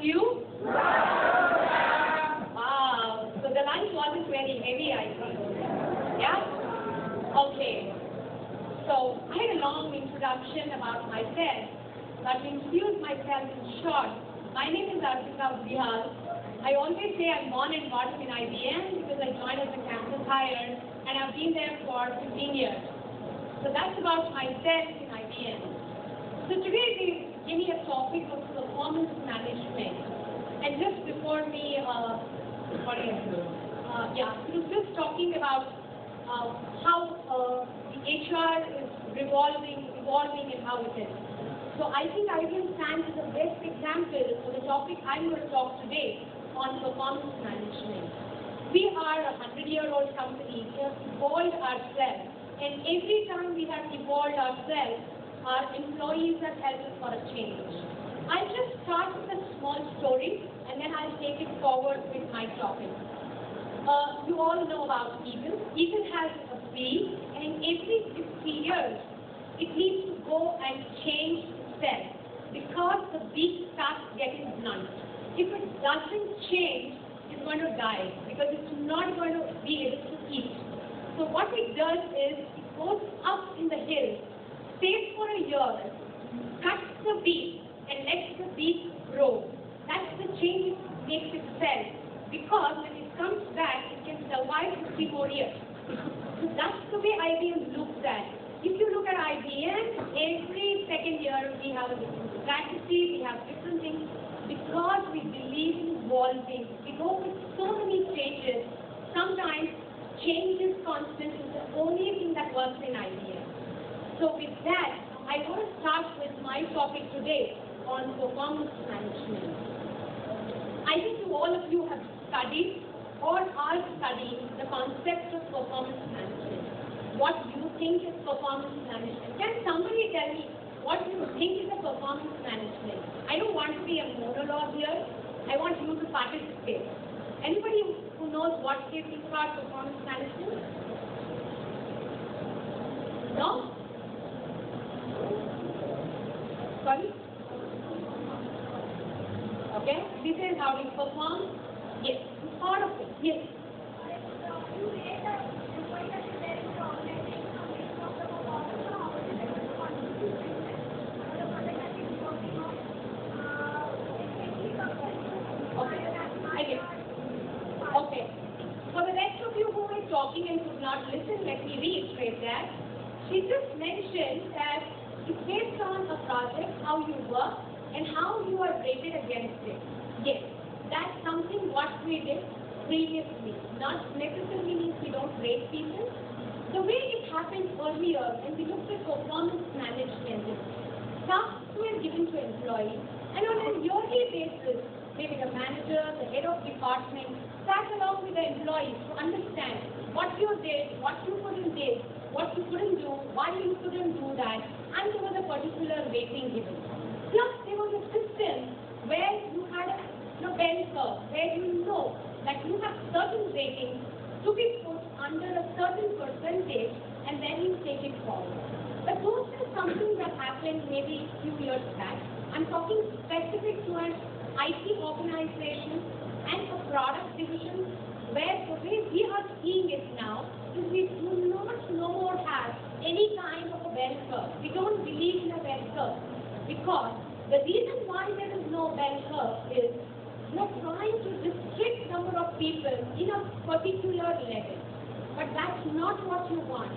you? Wow. So the lunch wasn't very heavy, I think. Yeah? Okay. So I had a long introduction about myself, but to introduce myself in short, my name is Arpita Gudihal. I always say I'm born and brought up in IBM because I joined as a campus hire and I've been there for 15 years. So that's about myself in IBM. So today they give me a topic of performance management. And just before me, it was just talking about how the HR is evolving and how it is. So I think IBM stands as the best example for the topic I'm going to talk today on performance management. We are a 100-year-old company. We have evolved ourselves. And every time we have evolved ourselves, our employees have helped us for a change. I'll just start with a small story and then I'll take it forward with my topic. You all know about eagle. Eagle has a beak, and every 60 years it needs to go and change itself because the beak starts getting blunt. If it doesn't change, it's going to die because it's not going to be able to eat. So what it does is it goes up in the hill, stays for a year, cuts the beak and lets the beak grow. That's the change it makes itself, because when it comes back, it can survive 50 more years. So that's the way IBM looks at. If you look at IBM, every second year we have a different strategy, we have different things, because we believe in evolving. We go with so many changes. Sometimes change is constant, is the only thing that works in IBM. So with that, I want to start with my topic today on performance management. I think all of you have studied or are studying the concept of performance management. What you think is performance management? Can somebody tell me what you think is a performance management? I don't want to be a monologue here. I want you to participate. Anybody who knows what they think about performance management? No? Sorry? Okay, this is how we perform. Yes, it's part of it. Yes. Okay. For the rest of you who were talking and could not listen, let me reiterate that. She just mentioned that it's based on a project, how you work, and how you are rated against it. Yes, that's something what we did previously. Not necessarily means we don't rate people. The way it happened earlier, when we looked at performance management, tasks were given to employees, and on a yearly basis, maybe the manager, the head of department, sat along with the employees to understand what you did, what you couldn't do, why you couldn't do that, and there was a particular rating given. Plus, there was a system where you had a bell curve, where you know that you have certain ratings to be put under a certain percentage, and then you take it forward. But those are something that happened maybe a few years back. I'm talking specific to an IT organization and a product division, where the way we are seeing it now is we do not no more have any kind of a bell curve. We don't believe in a bell curve, because the reason why there is no bell curve is you're trying to restrict number of people in a particular level. But that's not what you want.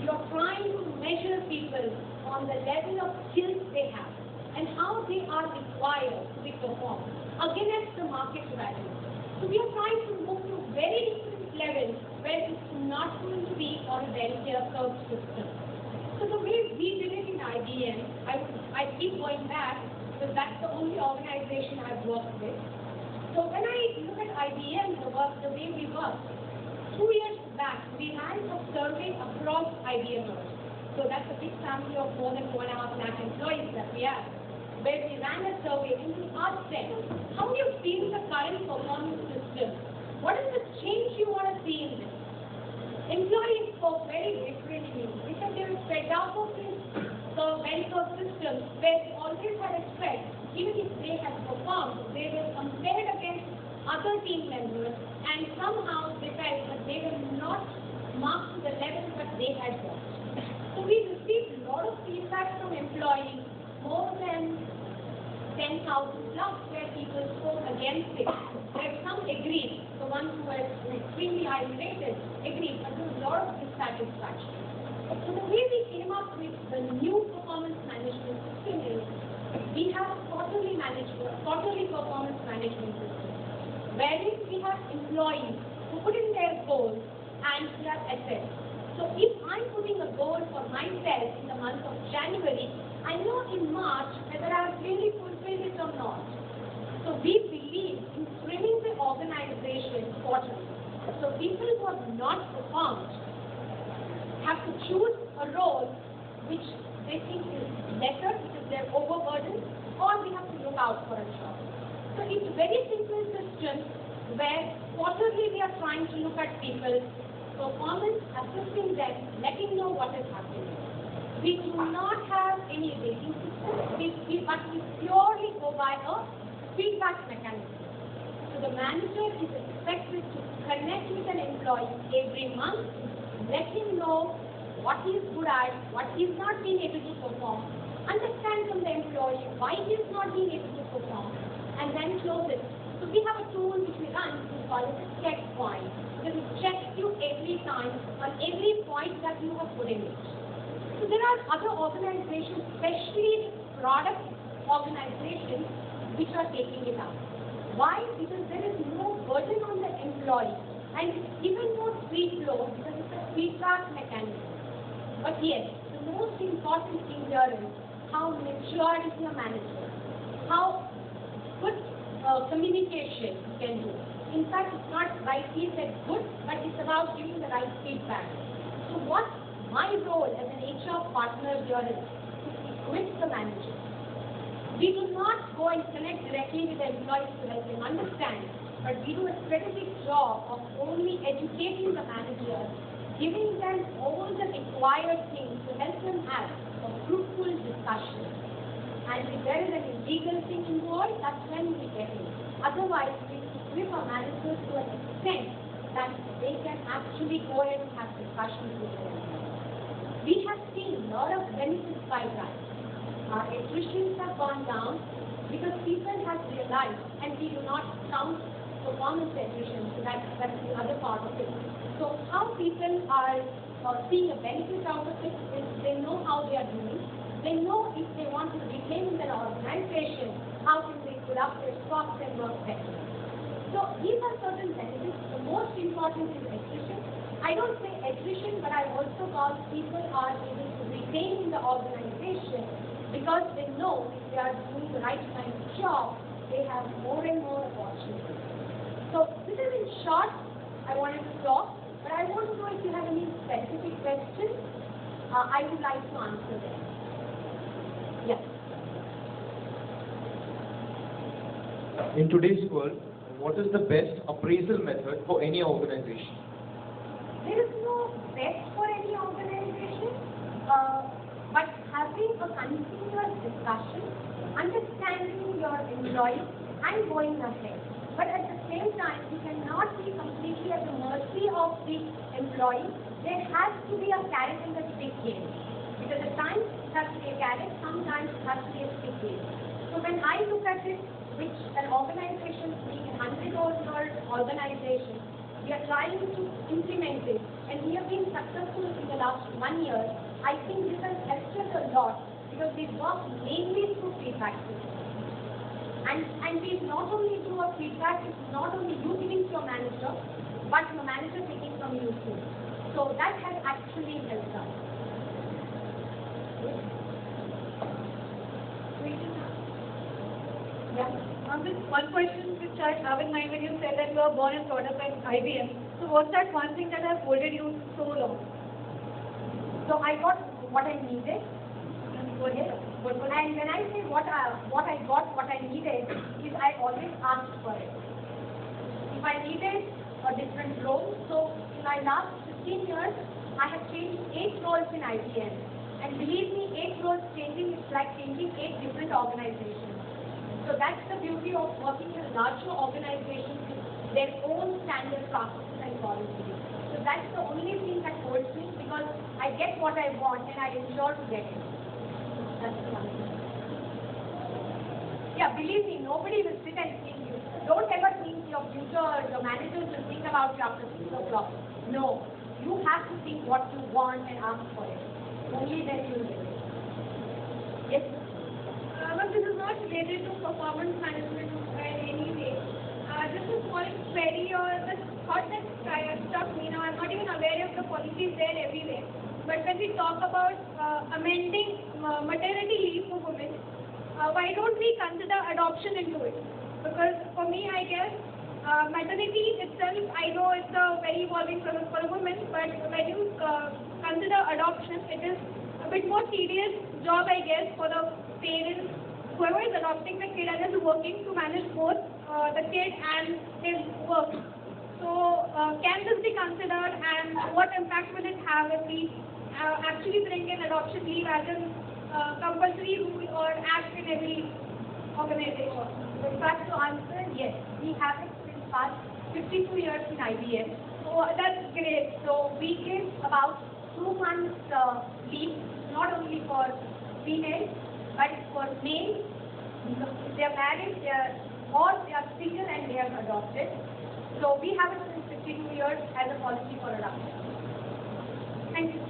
You're trying to measure people on the level of skills they have and how they are required to be performed against the market value. So we are trying to move to very different levels where it's not going to be on a bell curve system. So the way we did it in IBM, I keep going back because that's the only organization I've worked with. So when I look at IBM, the way we work, 2 years back, we ran a survey across IBMers. So that's a big family of more than 2.5 lakh employees that we have, where we ran a survey and we asked them, how do you feel the current performance system? What is the change you want to see in this? Employees spoke very differently. They said they were fed up of this bell curve system where they always had expect even if they have performed, they were compared against other team members, and somehow they felt that they were not marked to the level that they had got. So we received a lot of feedback from employees, more than 10,000 plus, where people spoke against it. Where some agreed, the ones who were extremely high rated agreed, but there was a lot of dissatisfaction. So the way we came up with the new performance management system is, we have a quarterly performance management system, wherein we have employees who put in their goals and they are assessed. So if I'm putting a goal for myself in the month of January, I know in March whether I have really fulfilled it or not. So we believe in trimming the organization quarterly. So people who have not performed have to choose a role which they think is better because they're overburdened, or we have to look out for a job. So it's a very simple system where quarterly we are trying to look at people's performance, assessing them, letting know what is happening. We do not have any rating system, but we purely go by a feedback mechanism. So the manager is expected to connect with an employee every month, let him know what he is good at, what he is not being able to perform, understand from the employee why he is not being able to perform, and then close it. So we have a tool which we run, we call it a check point, because it checks you every time on every point that you have put in it. So there are other organizations, especially product organizations, which are taking it up. Why? Because there is no burden on the employee, and it's even more free flow because it's a feedback mechanism. But yes, the most important thing here is how mature is your manager, how good communication you can do. In fact, it's not rightly said good, but it's about giving the right feedback. So what my role as an HR partner here is to equip the manager. We do not go and connect directly with the employees to help them understand, but we do a strategic job of only educating the manager, giving them all the required things to help them have a fruitful discussion. And if there is an illegal thing involved, that's when we get in. Otherwise, we equip our managers to an extent that they can actually go ahead and have discussions with them. We have seen a lot of benefits by that. Our attritions have gone down because people have realized, and we do not count performance attrition, so that's the other part of it. So how people are seeing a benefit out of it is they know how they are doing. They know if they want to retain their organization, how can they put up their stocks and work better. So these are certain benefits. The most important is attrition. I don't say attrition, but I also call people are able to retain in the organization because they know if they are doing the right kind of job, they have more and more opportunities. So this is in short, I wanted to talk, but I want to know if you have any specific questions. I would like to answer them. Yes. In today's world, what is the best appraisal method for any organization? There is no best for any organization, but having a continuous discussion, understanding your employees and going ahead. But at the same time, you cannot be completely at the mercy of the employee. There has to be a carrot and a stick game. Because at times it has to be a carrot, sometimes it has to be a stick game. So when I look at it, which an organization being a 100-year-old organization, we are trying to implement it, and we have been successful in the last 1 year. I think this has helped us a lot because we work mainly through feedback systems. And we not only do a feedback, it's not only you giving to your manager, but your manager taking from you too. So that has actually helped us. Yeah. This one question which I have in mind when you said that you are born and brought up at IBM. So what's that one thing that has holded you so long? So I got what I needed. And when I say what I got, what I needed, is I always asked for it. If I needed a different role, so in my last 15 years, I have changed 8 roles in IBM. And believe me, 8 roles changing is like changing 8 different organizations. So that's the beauty of working in larger organizations with their own standard processes and policies. So that's the only thing that holds me, because I get what I want and I ensure to get it. That's the one thing. Yeah, believe me, nobody will sit and think you. Don't ever think your future, your managers will think about you after 6 o'clock. No. You have to think what you want and ask for it. Only then you will get it. Yes? But this is not related to performance management in any way. This is more query or the thought that struck me. Now, I'm not even aware of the policies there everywhere. But when we talk about amending maternity leave for women, why don't we consider adoption into it? Because for me, I guess maternity itself, I know it's a very evolving process for a woman, but when you consider adoption, it is a bit more tedious job, I guess, for the parents, whoever is adopting the kid and is working to manage both the kid and his work. So, can this be considered, and what impact will it have if we actually bring in adoption leave as a compulsory rule or act in every organization? In fact, to answer, yes, we have it since past 52 years in IBM. So that's great. So we give about 2 months leave, not only for females, but for males. If they are married, or they are single and they are adopted. So we have it since 52 years as a policy for adoption. Thank you.